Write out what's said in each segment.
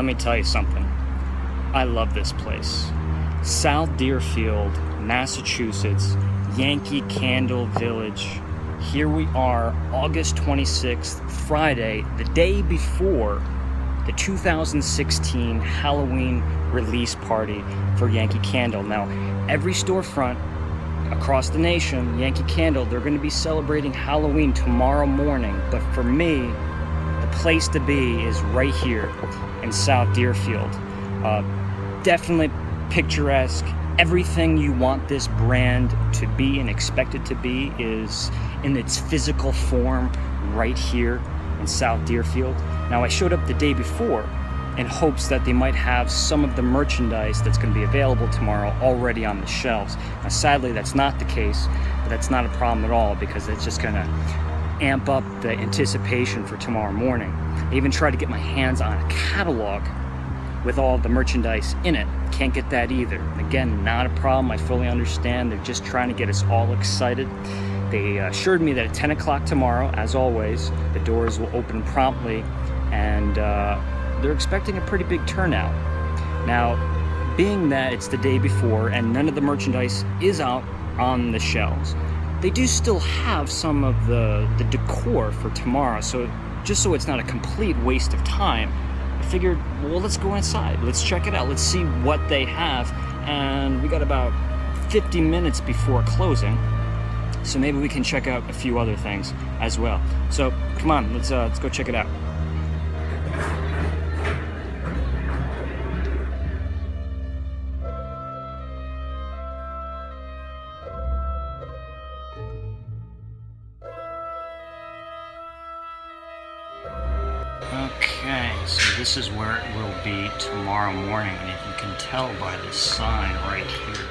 me tell you something. I love this place. South Deerfield, Massachusetts, Yankee Candle Village. Here we are, August 26th, Friday, the day before the 2016 Halloween release party for Yankee Candle. Now, every storefront across the nation, Yankee Candle, they're going to be celebrating Halloween tomorrow morning. But for me, the place to be is right here in South Deerfield. Definitely picturesque. Everything you want this brand to be and expect it to be is in its physical form right here in South Deerfield. Now, I showed up the day before in hopes that they might have some of the merchandise that's going to be available tomorrow already on the shelves. Now, sadly, that's not the case, but that's not a problem at all because it's just going to amp up the anticipation for tomorrow morning. I even tried to get my hands on a catalog with all the merchandise in it. Can't get that either. Again, not a problem. I fully understand. They're just trying to get us all excited. They assured me that at 10 o'clock tomorrow, as always, the doors will open promptly, and they're expecting a pretty big turnout. Now, being that it's the day before and none of the merchandise is out on the shelves, they do still have some of the decor for tomorrow. So just so it's not a complete waste of time, I figured, well, let's go inside. Let's check it out. Let's see what they have. And we got about 50 minutes before closing, so maybe we can check out a few other things as well. So come on, let's go check it out. Okay, so this is where it will be tomorrow morning, and if you can tell by this sign right here.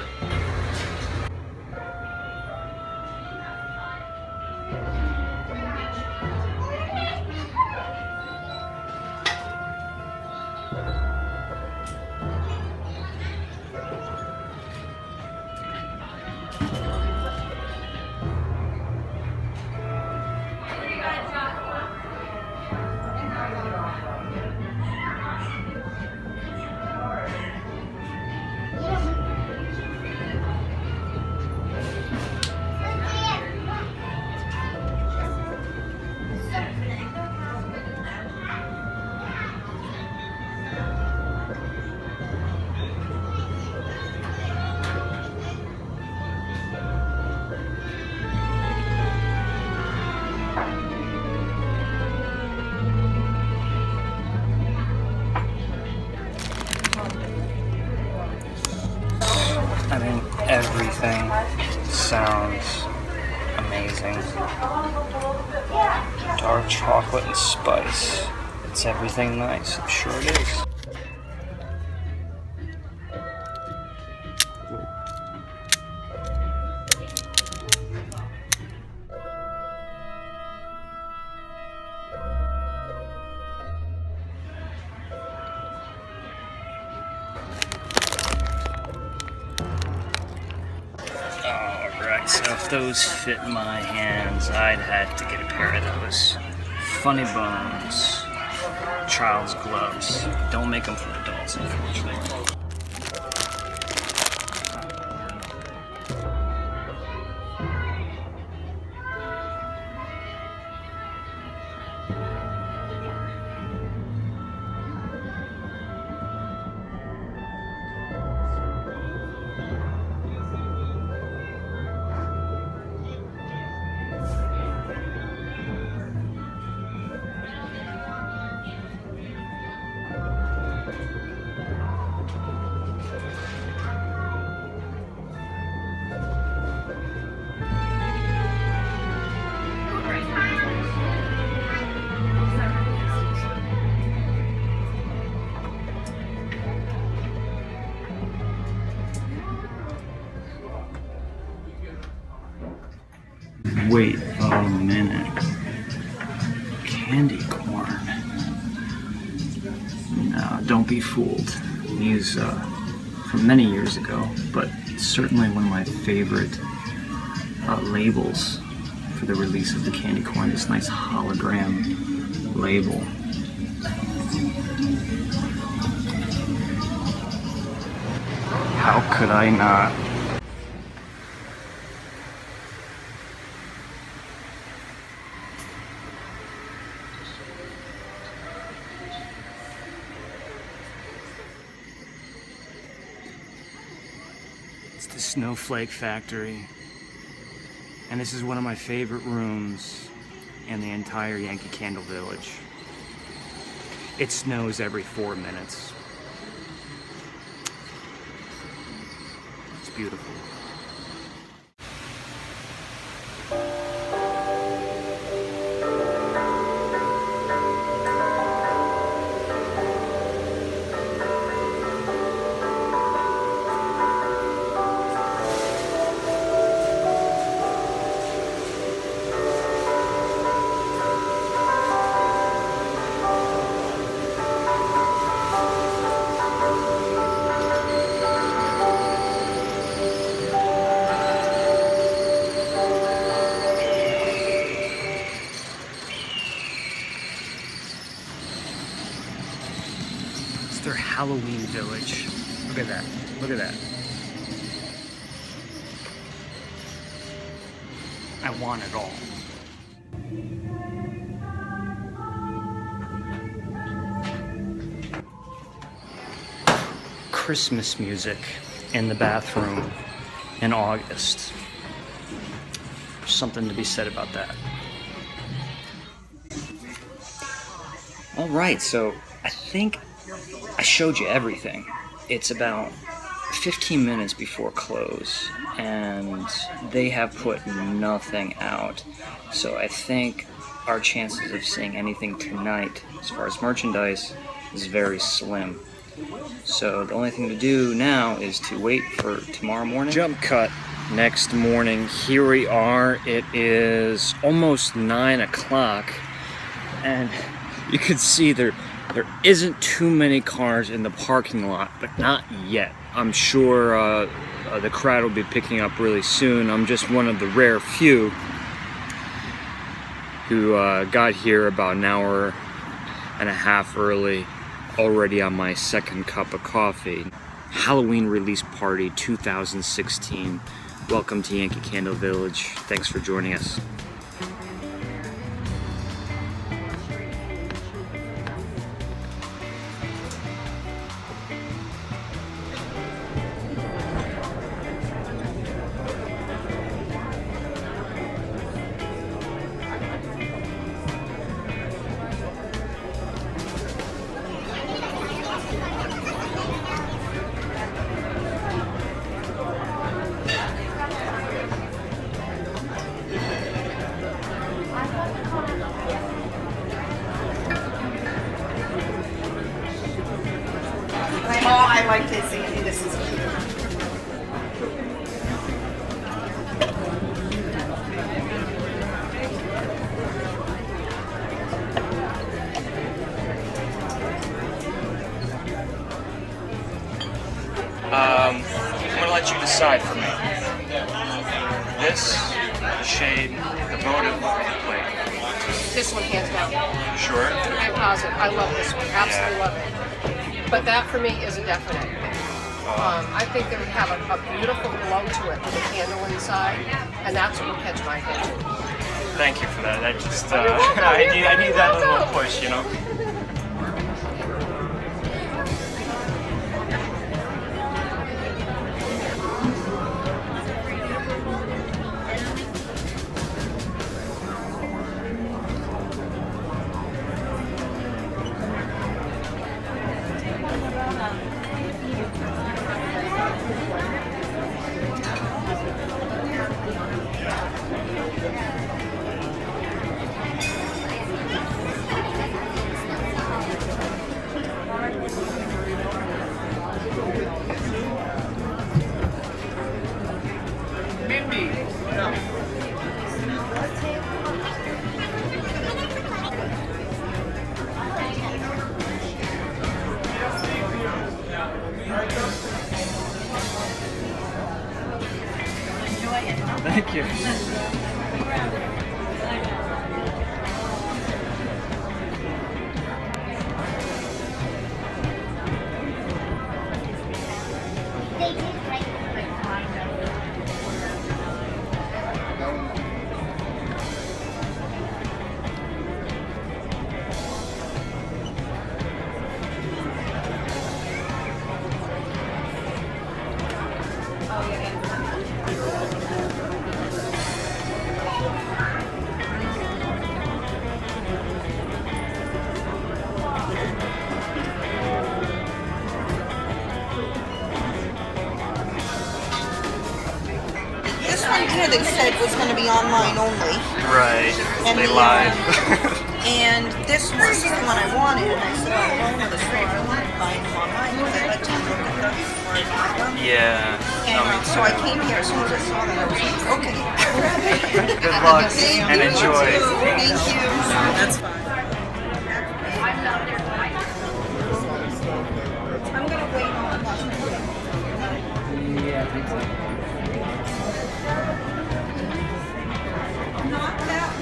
I mean, everything sounds amazing. Dark chocolate and spice. It's everything nice. I'm sure it is. So if those fit my hands, I'd have to get a pair of those. Funny Bones child's gloves. Don't make them for adults, unfortunately. Wait a minute. Candy corn. No, don't be fooled. These from many years ago, but certainly one of my favorite labels for the release of the candy corn. This nice hologram label. How could I not? It's the Snowflake Factory. And this is one of my favorite rooms in the entire Yankee Candle village. It snows every 4 minutes. It's beautiful. Their Halloween village. Look at that. Look at that. I want it all. Christmas music in the bathroom in August. There's something to be said about that. All right, so I think I showed you everything. It's about 15 minutes before close, and they have put nothing out. So I think our chances of seeing anything tonight, as far as merchandise, is very slim. So the only thing to do now is to wait for tomorrow morning. Jump cut. Next morning, here we are. It is almost 9 o'clock, and you can see there isn't too many cars in the parking lot, but not yet. I'm sure the crowd will be picking up really soon. I'm just one of the rare few who got here about an hour and a half early, already on my second cup of coffee. Halloween Release Party 2016. Welcome to Yankee Candle Village. Thanks for joining us. I like TCE. This is cute. I'm gonna let you decide for me. This, the shade, the votive, the plate. This one, hands down. Sure? I'm positive. I love this one. Absolutely love it. But that for me is a definite. I think they would have a beautiful glow to it with a candle inside, and that's what will catch my attention. Thank you for that. I just, You're welcome. I need that little welcome. push, you know? they said was going to be online only. Right. And They the, lied. And this was the one I wanted, and I said, oh, no, the store, I wanted to buy them online because I like to look at them before I buy them. Yeah. And so I came here, as soon as I saw that, I was like, okay, I'll grab it. Good luck Thank and you. enjoy. Thank you. That's fine. I'm going to wait on not that.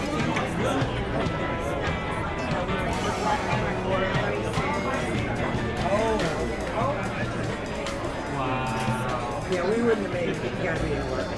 Yeah, we wouldn't have made it. You gotta be at work.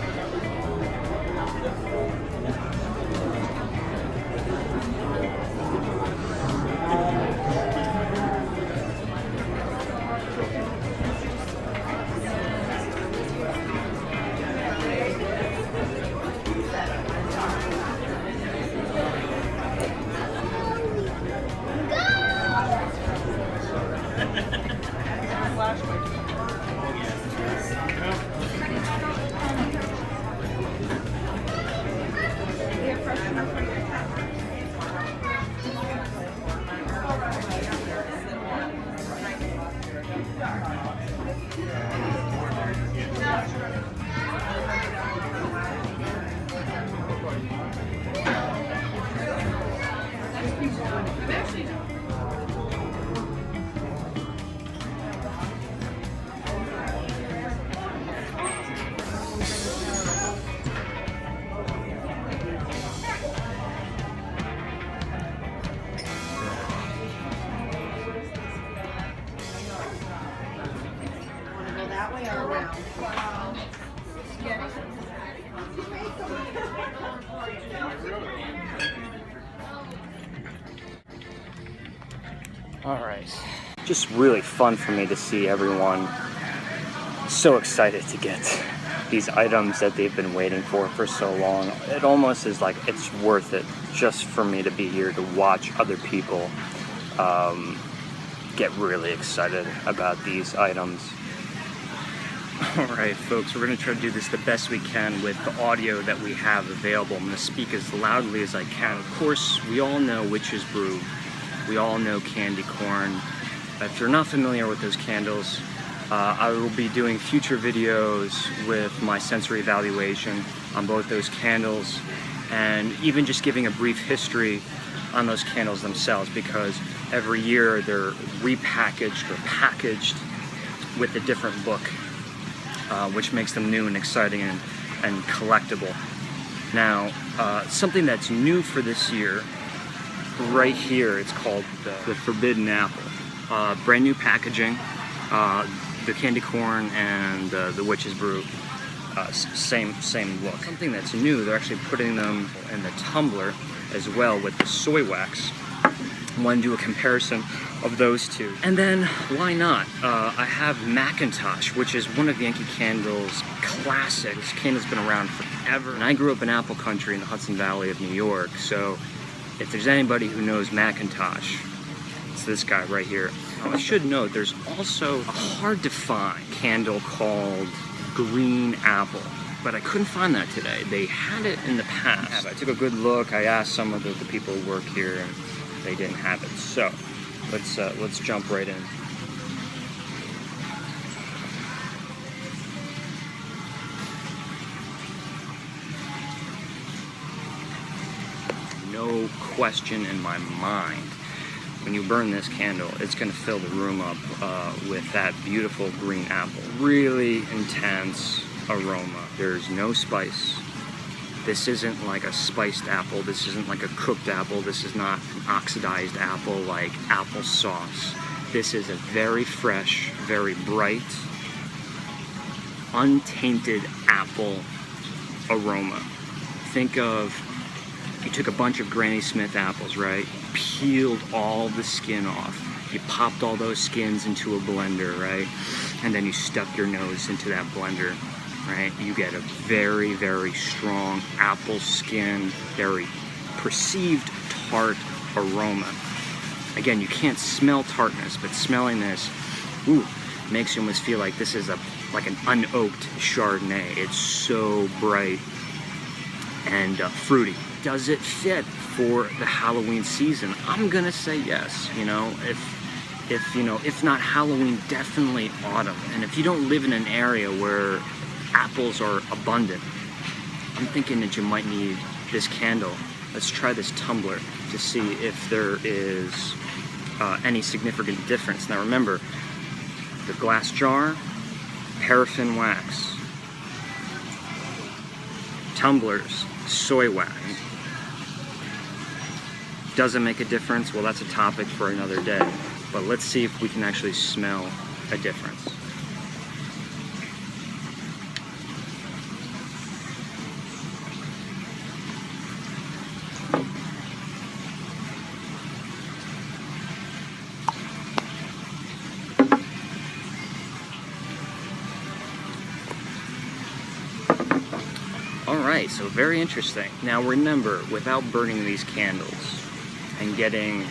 Alright, just really fun for me to see everyone so excited to get these items that they've been waiting for so long. It almost is like it's worth it just for me to be here to watch other people get really excited about these items. Alright folks, we're going to try to do this the best we can with the audio that we have available. I'm going to speak as loudly as I can. Of course, we all know Witch's Brew. We all know candy corn. If you're not familiar with those candles, I will be doing future videos with my sensory evaluation on both those candles and even just giving a brief history on those candles themselves, because every year they're repackaged or packaged with a different look, which makes them new and exciting and collectible. Now, something that's new for this year, right here, it's called the Forbidden Apple. Brand new packaging, the candy corn and the Witch's Brew, same look. Something that's new, they're actually putting them in the tumbler as well with the soy wax. I want to do a comparison of those two. And then, why not? I have Mcintosh, which is one of Yankee Candle's classics. This candle's been around forever. And I grew up in apple country in the Hudson Valley of New York, so if there's anybody who knows Mcintosh, it's this guy right here. Now, I should note, there's also a hard-to-find candle called Green Apple, but I couldn't find that today. They had it in the past. I took a good look. I asked some of the people who work here, and they didn't have it. So let's jump right in. No question in my mind, when you burn this candle, it's going to fill the room up with that beautiful green apple. Really intense aroma. There's no spice. This isn't like a spiced apple. This isn't like a cooked apple. This is not an oxidized apple like applesauce. This is a very fresh, very bright, untainted apple aroma. Think of, you took a bunch of Granny Smith apples, right? Peeled all the skin off. You popped all those skins into a blender, right? And then you stuck your nose into that blender, right? You get a very, very strong apple skin, very perceived tart aroma. Again, you can't smell tartness, but smelling this, ooh, makes you almost feel like this is like an unoaked Chardonnay. It's so bright and fruity. Does it fit for the Halloween season? I'm gonna say yes. You know, if not Halloween, definitely autumn. And if you don't live in an area where apples are abundant, I'm thinking that you might need this candle. Let's try this tumbler to see if there is any significant difference. Now remember, the glass jar, paraffin wax. Tumblers, soy wax. Does it make a difference? Well, that's a topic for another day. But let's see if we can actually smell a difference. Alright, so very interesting. Now remember, without burning these candles and getting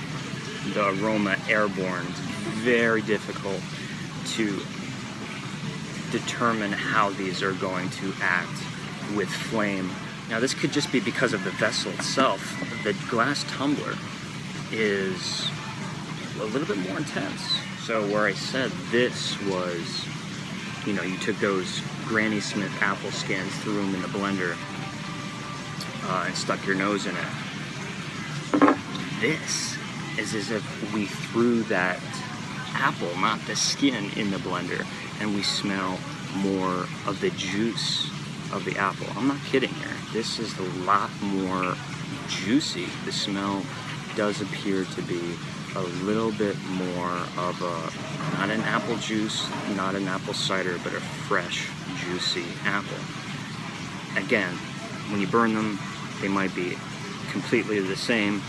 the aroma airborne, it's very difficult to determine how these are going to act with flame. Now this could just be because of the vessel itself. The glass tumbler is a little bit more intense. So where I said this was, you know, you took those Granny Smith apple skins, threw them in the blender, and stuck your nose in it. This is as if we threw that apple, not the skin, in the blender, and we smell more of the juice of the apple. I'm not kidding here. This is a lot more juicy. The smell does appear to be a little bit more of a, not an apple juice, not an apple cider, but a fresh, juicy apple. Again, when you burn them, they might be completely the same,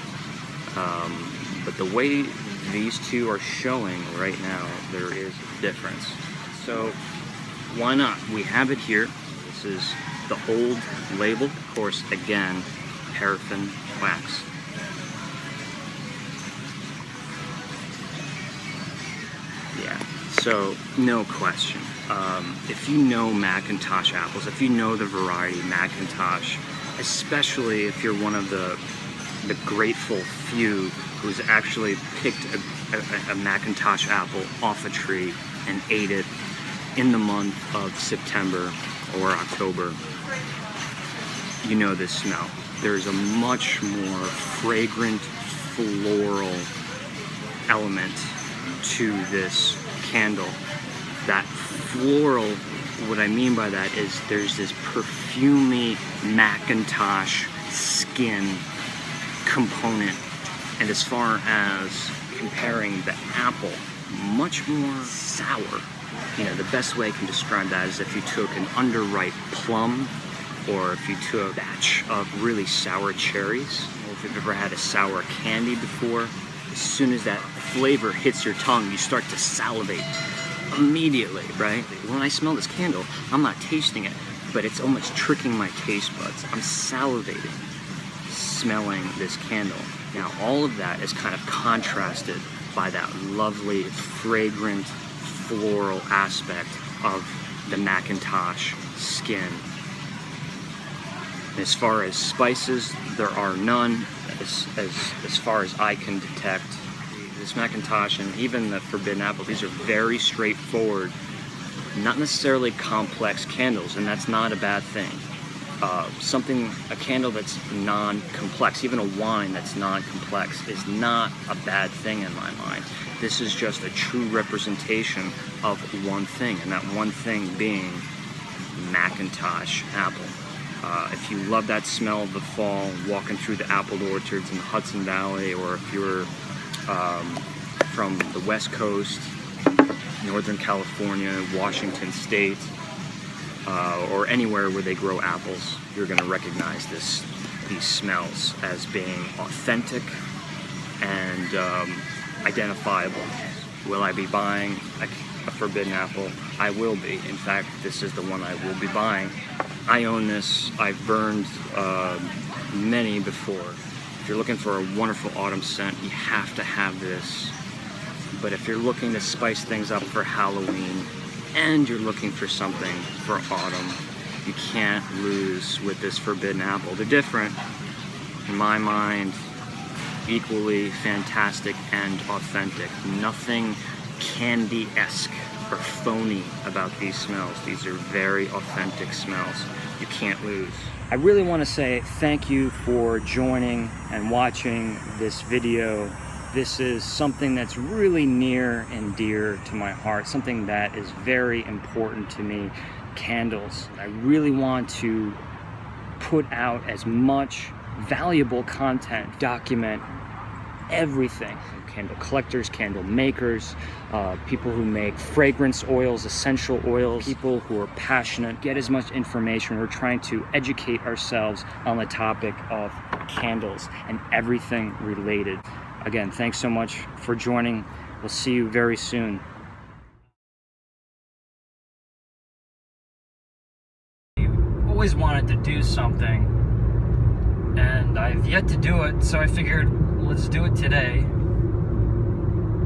but the way these two are showing right now, there is a difference. So why not? We have it here. This is the old label, of course, again, paraffin wax. Yeah, so no question. If you know Mcintosh apples, if you know the variety Mcintosh, especially if you're one of the grateful few who's actually picked a Mcintosh apple off a tree and ate it in the month of September or October, you know this smell. There's a much more fragrant floral element to this candle. That floral, what I mean by that is there's this perfumey Mcintosh skin component. And as far as comparing the apple, much more sour. You know, the best way I can describe that is if you took an underripe plum, or if you took a batch of really sour cherries, or if you've ever had a sour candy before, as soon as that flavor hits your tongue, you start to salivate immediately, right? When I smell this candle, I'm not tasting it, but it's almost tricking my taste buds. I'm salivating, smelling this candle. Now, all of that is kind of contrasted by that lovely, fragrant, floral aspect of the Mcintosh skin. As far as spices, there are none, as far as I can detect. This Mcintosh and even the Forbidden Apple, these are very straightforward, not necessarily complex candles, and that's not a bad thing. A candle that's non-complex, even a wine that's non-complex, is not a bad thing in my mind. This is just a true representation of one thing, and that one thing being Mcintosh apple. If you love that smell of the fall, walking through the apple orchards in the Hudson Valley, or if you're from the West Coast, Northern California, Washington State, or anywhere where they grow apples, you're going to recognize these smells as being authentic and identifiable. Will I be buying a Forbidden Apple? I will be. In fact, this is the one I will be buying. I own this. I've burned many before. If you're looking for a wonderful autumn scent, you have to have this. But if you're looking to spice things up for Halloween, and you're looking for something for autumn, you can't lose with this forbidden apple. They're different, in my mind, equally fantastic and authentic. Nothing candy-esque or phony about these smells. These are very authentic smells. You can't lose. I really want to say thank you for joining and watching this video. This is something that's really near and dear to my heart, something that is very important to me, candles. I really want to put out as much valuable content, document everything. Candle collectors, candle makers, people who make fragrance oils, essential oils, people who are passionate, get as much information. We're trying to educate ourselves on the topic of candles and everything related. Again, thanks so much for joining. We'll see you very soon. Always wanted to do something, and I've yet to do it, so I figured let's do it today.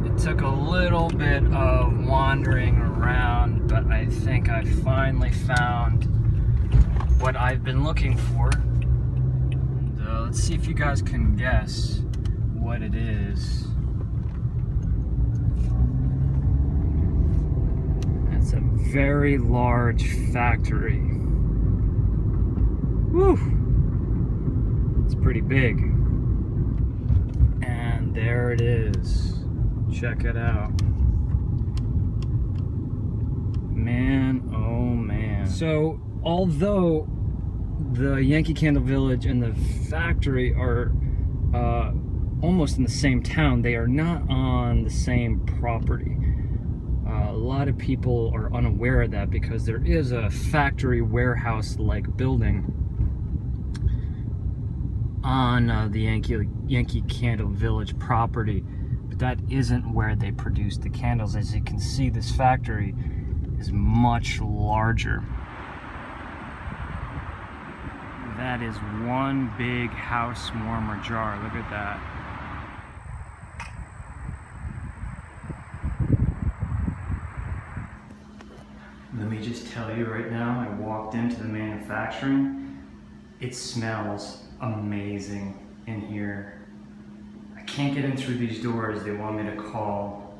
It took a little bit of wandering around, but I think I finally found what I've been looking for. And, let's see if you guys can guess what it is. It's a very large factory. Woo! It's pretty big. And there it is. Check it out. Man, oh man. So, although the Yankee Candle Village and the factory are almost in the same town, they are not on the same property. A lot of people are unaware of that because there is a factory warehouse-like building on the Yankee Candle Village property, but that isn't where they produce the candles. As you can see, this factory is much larger. That is one big house warmer jar. Look at that. Let me just tell you right now, I walked into the manufacturing. It smells amazing in here. I can't get in through these doors. They want me to call.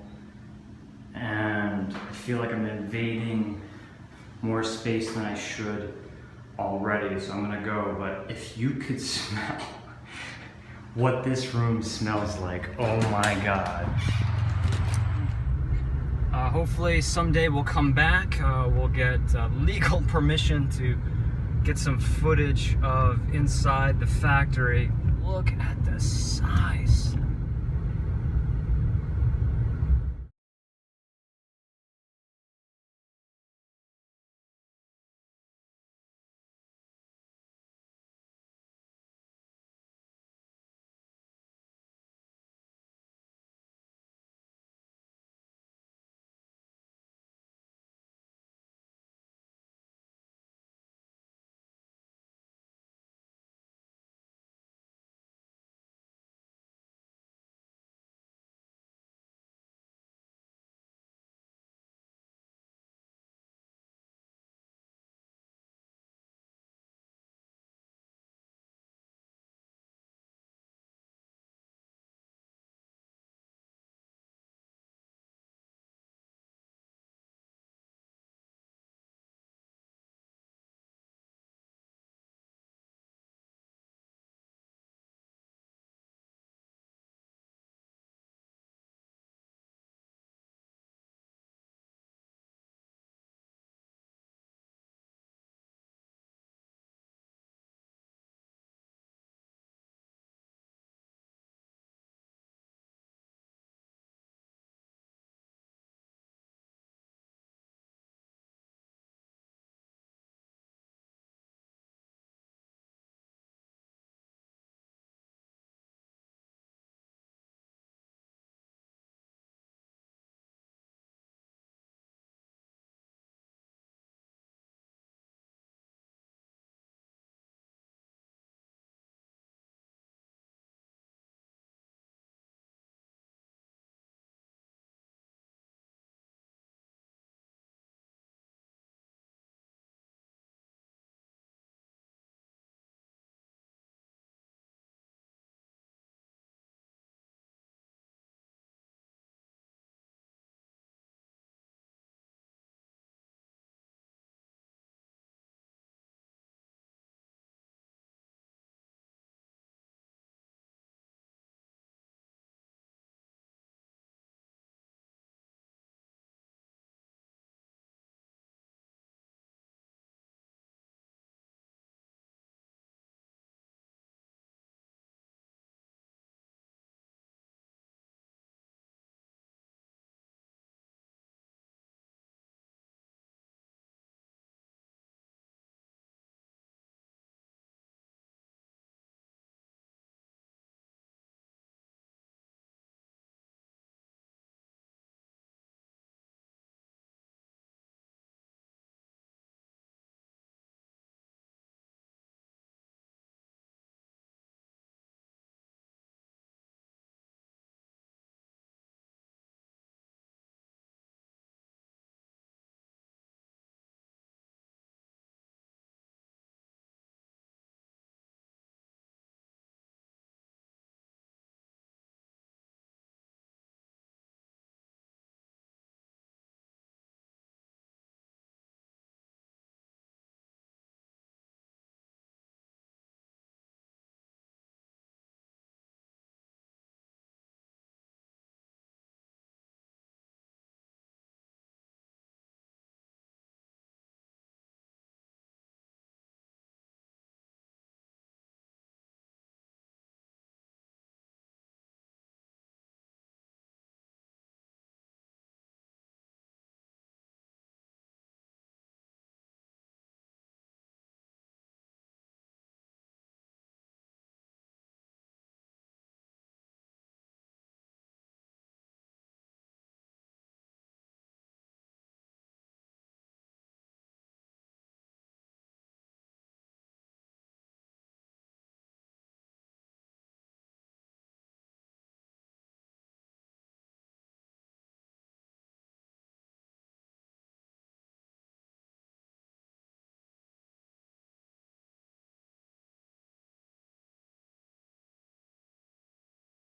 And I feel like I'm invading more space than I should already, so I'm gonna go. But if you could smell what this room smells like, oh my God. Hopefully someday we'll come back. We'll get legal permission to get some footage of inside the factory. Look at the size